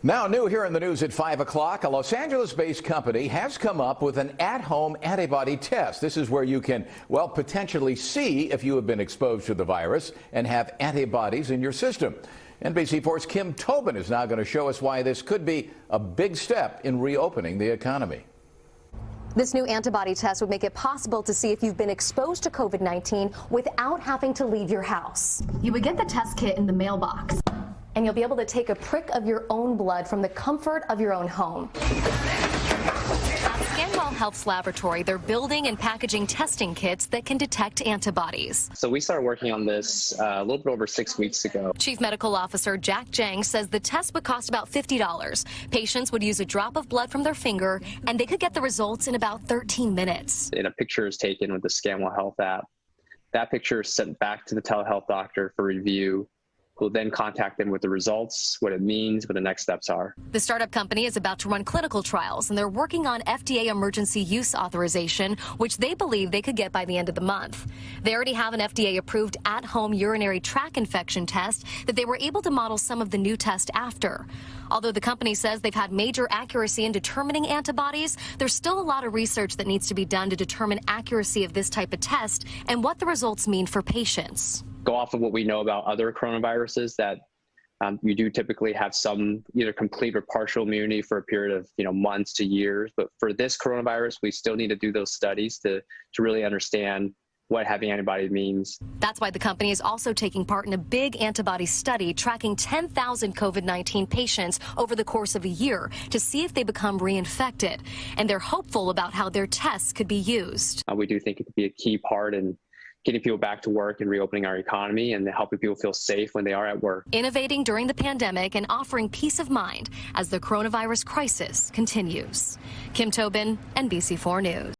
Now new here in the news at 5 o'clock, a Los Angeles-based company has come up with an at-home antibody test. This is where you can, well, potentially see if you have been exposed to the virus and have antibodies in your system. NBC4's Kim Tobin is now going to show us why this could be a big step in reopening the economy. This new antibody test would make it possible to see if you've been exposed to COVID-19 without having to leave your house. You would get the test kit in the mailbox. And you'll be able to take a prick of your own blood from the comfort of your own home. Health's laboratory, they're building and packaging testing kits that can detect antibodies. So we started working on this a little bit over 6 weeks ago. Chief Medical Officer Jack Jang says the test would cost about $50. Patients would use a drop of blood from their finger, and they could get the results in about 13 minutes. And a picture is taken with the Scanwell Health app. That picture is sent back to the telehealth doctor for review. We'll then contact them with the results, what it means, what the next steps are. The startup company is about to run clinical trials, and they're working on FDA emergency use authorization, which they believe they could get by the end of the month. They already have an FDA-approved at-home urinary tract infection test that they were able to model some of the new test after. Although the company says they've had major accuracy in determining antibodies, there's still a lot of research that needs to be done to determine accuracy of this type of test and what the results mean for patients. Go off of what we know about other coronaviruses, that you do typically have some either complete or partial immunity for a period of months to years. But for this coronavirus, we still need to do those studies to really understand what having antibody means. That's why the company is also taking part in a big antibody study tracking 10,000 COVID-19 patients over the course of a year to see if they become reinfected. And they're hopeful about how their tests could be used. We do think it could be a key part in getting people back to work and reopening our economy and helping people feel safe when they are at work. Innovating during the pandemic and offering peace of mind as the coronavirus crisis continues. Kim Tobin, NBC4 News.